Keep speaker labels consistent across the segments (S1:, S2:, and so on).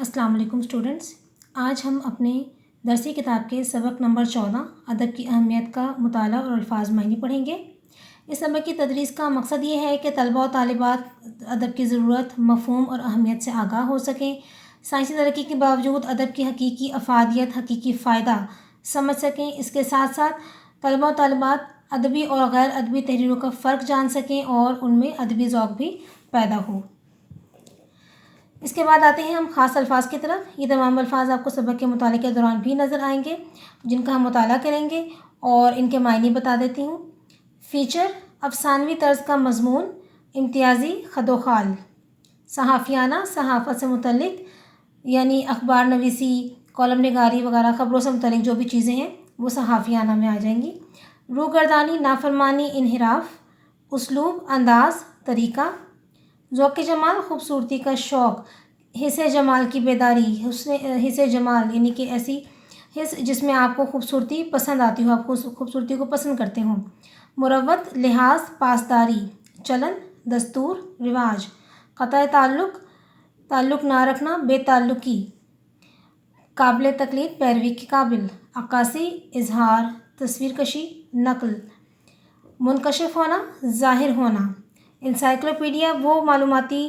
S1: अस्सलाम वालेकुम स्टूडेंट्स। आज हम अपने दरसी किताब के सबक नंबर 14 अदब की अहमियत का मुताला और अल्फाज मायने पढ़ेंगे। इस सबक की तदरीस का मकसद ये है कि तलबा और तालिबात अदब की ज़रूरत, मफ़हूम और अहमियत से आगाह हो सकें, साइंसी तरक्की के बावजूद अदब की हकीकी अफादियत, हकीकी फ़ायदा समझ सकें। इसके साथ साथ तलबा और तालिबात अदबी और गैर अदबी तहरीरों का फ़र्क जान सकें और उनमें अदबी ज़ौक़ भी पैदा हो। इसके बाद आते हैं हम ख़ास अल्फाज की तरफ। ये तमाम अल्फाज आपको सबक के मुताले के दौरान भी नज़र आएंगे, जिनका हम मुताला करेंगे और इनके मायने बता देती हूँ। फ़ीचर, अफसानवी तर्ज का मज़मून, इम्तियाज़ी खदोखाल, सहाफ़ियाना, सहाफ़त से मुतल्लिक यानी अखबार नवीसी, कॉलम निगारी वगैरह ख़बरों से मुतल्लिक जो भी चीज़ें हैं वो सहाफ़ियाना में आ जाएंगी। रूगर्दानी, नाफरमानी, इन्हिराफ, उसलूब, अंदाज़, तरीक़ा, ज़ौक़ जमाल, ख़ूबसूरती का शौक़, हिस्से जमाल की बेदारी, हिस्से जमाल यानी कि ऐसी हिस्स जिसमें आपको खूबसूरती पसंद आती हो, आप खूबसूरती को पसंद करते हो। मुरव्वत, लिहाज, पासदारी, चलन, दस्तूर, रिवाज, क़तअ ताल्लुक़, ताल्लुक़ ना रखना, बेताल्लुकी, काबिल तक़लीद, पैरवी के काबिल, अक्कासी, इजहार, तस्वीर कशी, नक़ल, मुनकशिफ होना, ज़ाहिर होना। इंसाइक्लोपीडिया वो मालूमाती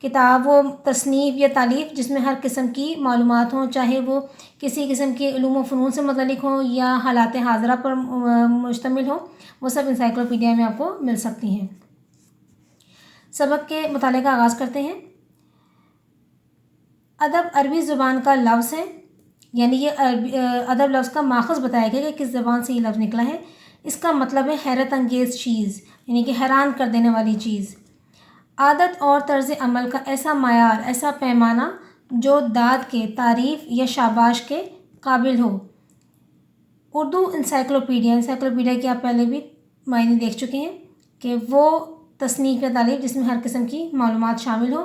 S1: किताब, वो तसनीफ़ या तालीफ़ जिसमें हर किस्म की मालूमात हों, चाहे वो किसी किस्म के उलूम व फ़नून से मुतल्लिक़ हों या हालात हाज़िरा पर मुश्तमिल हो, वो सब इंसाइक्लोपीडिया में आपको मिल सकती हैं। सबक के मुताले का आगाज़ करते हैं। अदब अरबी ज़ुबान का लफ्ज़ है, यानी ये अदब लफ्ज़ का माख़ज़ बताया गया कि किस ज़बान से ये लफ्ज़ निकला है। इसका मतलब है हैरत अंगेज़ चीज़, यानी कि हैरान कर देने वाली चीज़। आदत और तर्ज़ अमल का ऐसा मायार, ऐसा पैमाना जो दाद के, तारीफ़ या शाबाश के काबिल हो। उर्दू इंसाइक्लोपीडिया की आप पहले भी मायने देख चुके हैं कि वो तसनीफ़ या तालीफ़ जिसमें हर किस्म की मालूमात शामिल हो।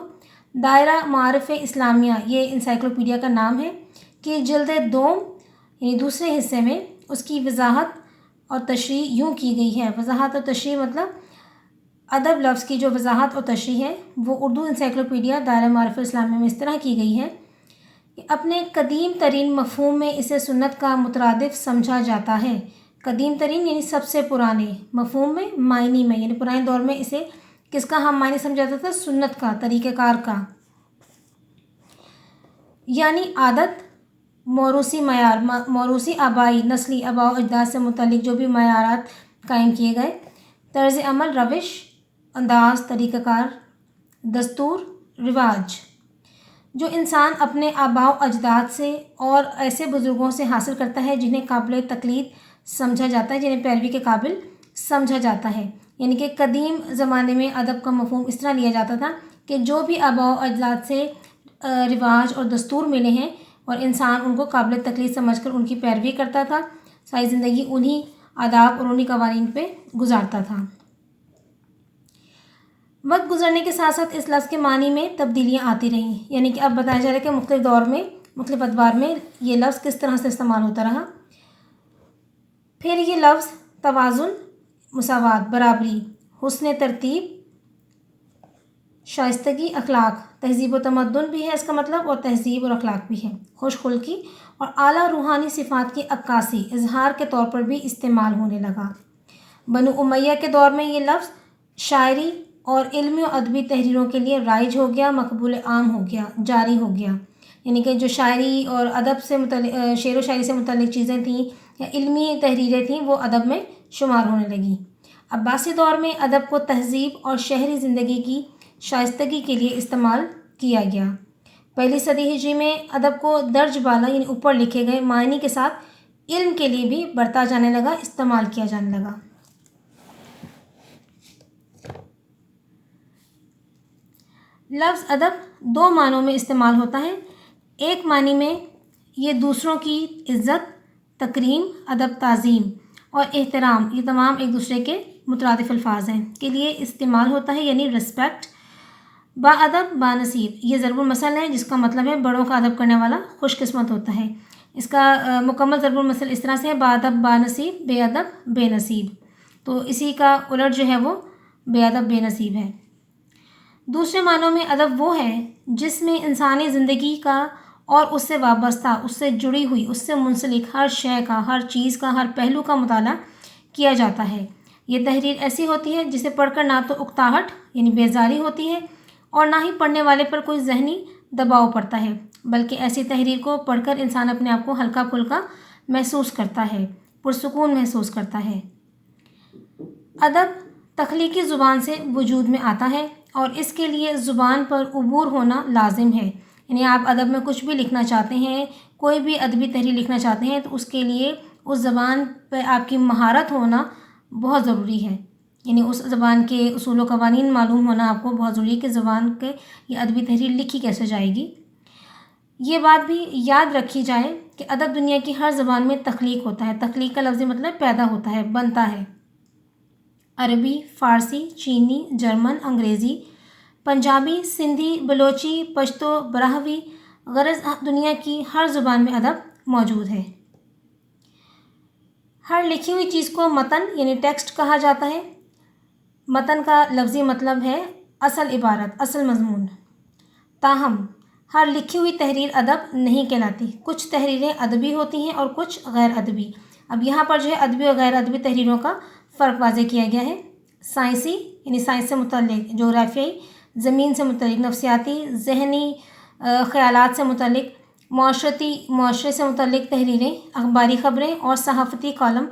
S1: दायरा मारिफ़ इस्लामिया, ये इंसाइक्लोपीडिया का नाम है कि जिल्द दोम यानी दूसरे हिस्से में उसकी वज़ाहत और तशरीह यूँ की गई है। वज़ाहत और तशरीह मतलब अदब लफ्ज़ की जो वज़ाहत और तशरीह है वो उर्दू इंसाइक्लोपीडिया दायरा मारिफ़ इस्लामिया में इस तरह की गई है कि अपने कदीम तरीन मफ़हूम में इसे सुन्नत का मुतरादिफ़ समझा जाता है। कदीम तरीन यानी सबसे पुराने, मफ़हूम में, मायने में, यानी पुराने दौर में इसे किसका हम मायने समझा जाता था? सुन्नत का, तरीक़ेकार का। यानी आदत, मौरूसी मयार, मौरूसी आबाई, नस्ली आबा व अजदाद से मुतल्लिक़ जो भी मयारात कायम किए गए। तर्ज़ अमल, रविश, अंदाज़, तरीक़ाकार, दस्तूर, रिवाज, जो इंसान अपने आबा व अजदाद से और ऐसे बुज़ुर्गों से हासिल करता है जिन्हें काबिल तक़लीद समझा जाता है, जिन्हें पैरवी के काबिल समझा जाता है। यानी कि कदीम ज़माने में अदब का मफ़हूम इस तरह लिया जाता था कि जो भी आबा व अजदाद से रिवाज और दस्तूर मिले हैं और इंसान उनको काबिल तक़लीद समझकर उनकी पैरवी करता था, सारी ज़िंदगी उन्हीं आदाब और उन्हीं कवानीन पे गुजारता था। वक्त गुजरने के साथ साथ इस लफ्ज़ के मानी में तब्दीलियाँ आती रहीं, यानी कि अब बताया जा रहा है कि मुख्तलिफ़ दौर में, मुख्तलिफ़ अदवार में ये लफ्ज़ किस तरह से इस्तेमाल होता रहा। फिर ये लफ्ज़ तवाज़ुन, मुसावात, बराबरी, हुस्न तरतीब, शाइस्तगी, अखलाक, तहज़ीब व तमद्दुन भी है इसका मतलब, और तहज़ीब और अखलाक भी है। खुशखुल्की और आला रूहानी सिफ़ात की अक्कासी, इजहार के तौर पर भी इस्तेमाल होने लगा। बनु उमैया के दौर में ये लफ्ज़ शायरी और इल्मी और अदबी तहरीरों के लिए राइज हो गया, मकबूल आम हो गया, जारी हो गया। यानी कि जो शायरी और अदब से मुतल्लिक़, शेर व शायरी से मुतल्लिक़ चीज़ें थीं या इल्मी तहरीरें थीं, वो अदब में शुमार होने लगी। अब्बासी दौर में अदब को तहज़ीब और शहरी ज़िंदगी की शाइस्तगी के लिए इस्तेमाल किया गया। पहली सदी हिजरी में अदब को दर्ज बाला यानी ऊपर लिखे गए मायने के साथ इल्म के लिए भी बरता जाने लगा, इस्तेमाल किया जाने लगा। लफ्ज़ अदब दो मानों में इस्तेमाल होता है। एक मानी में ये दूसरों की इज़्ज़त, तकरीम, अदब, ताज़ीम और एहतराम, ये तमाम एक दूसरे के मुतरादिफ़ अल्फाज हैं, के लिए इस्तेमाल होता है, यानी रिस्पेक्ट। बाअदब बानसीब, ये ज़रबुल मसल है जिसका मतलब है बड़ों का अदब करने वाला खुशकिस्मत होता है। इसका मुकम्मल ज़रबुल मसल इस तरह से है, बाअदब बानसीब, बेअदब बेनसीब। तो इसी का उलट जो है वो बेअदब बेनसीब है। दूसरे मानों में अदब वो है जिसमें इंसानी ज़िंदगी का اور اس سے وابستہ، اس سے جڑی ہوئی، اس سے منسلک ہر شے کا، ہر چیز کا، ہر پہلو کا مطالعہ کیا جاتا ہے۔ یہ تحریر ایسی ہوتی ہے جسے پڑھ کر نہ تو اکتاہٹ یعنی بیزاری ہوتی ہے اور نہ ہی پڑھنے والے پر کوئی ذہنی دباؤ پڑتا ہے، بلکہ ایسی تحریر کو پڑھ کر انسان اپنے آپ کو ہلکا پھلکا محسوس کرتا ہے، پرسکون محسوس کرتا ہے۔ ادب تخلیقی زبان سے وجود میں آتا ہے اور اس کے لیے زبان پر عبور ہونا لازم ہے۔ یعنی آپ ادب میں کچھ بھی لکھنا چاہتے ہیں، کوئی بھی ادبی تحریر لکھنا چاہتے ہیں تو اس کے لیے اس زبان پہ آپ کی مہارت ہونا بہت ضروری ہے۔ یعنی اس زبان کے اصول و قوانین معلوم ہونا آپ کو بہت ضروری ہے کہ زبان کے یہ ادبی تحریر لکھی کیسے جائے گی۔ یہ بات بھی یاد رکھی جائے کہ ادب دنیا کی ہر زبان میں تخلیق ہوتا ہے۔ تخلیق کا لفظی مطلب پیدا ہوتا ہے، بنتا ہے۔ عربی، فارسی، چینی، جرمن، انگریزی، پنجابی، سندھی، بلوچی، پشتو، براہوی، غرض دنیا کی ہر زبان میں ادب موجود ہے۔ ہر لکھی ہوئی چیز کو متن یعنی ٹیکسٹ کہا جاتا ہے۔ متن کا لفظی مطلب ہے اصل عبارت، اصل مضمون۔ تاہم ہر لکھی ہوئی تحریر ادب نہیں کہلاتی۔ کچھ تحریریں ادبی ہوتی ہیں اور کچھ غیر ادبی۔ اب یہاں پر جو ہے ادبی اور غیر ادبی تحریروں کا فرق واضح کیا گیا ہے۔ سائنسی یعنی سائنس سے متعلق، جغرافیائی زمین سے متعلق، نفسیاتی ذہنی خیالات سے متعلق، معاشرے سے متعلق تحریریں، اخباری خبریں اور صحافتی کالم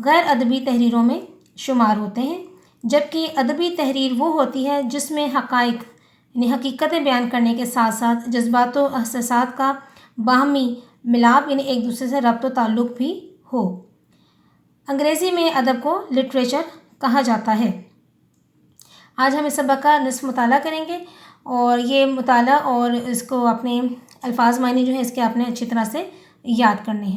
S1: غیر ادبی تحریروں میں شمار ہوتے ہیں، جبکہ ادبی تحریر وہ ہوتی ہے جس میں حقائق یعنی حقیقتیں بیان کرنے کے ساتھ ساتھ جذبات و احساسات کا باہمی ملاپ یعنی ایک دوسرے سے ربط و تعلق بھی ہو۔ انگریزی میں ادب کو لٹریچر کہا جاتا ہے۔ آج ہم اس سبق کا نصف مطالعہ کریں گے اور یہ مطالعہ اور اس کو اپنے الفاظ معنی جو ہے اس کے آپ نے اچھی طرح سے یاد کرنے ہیں۔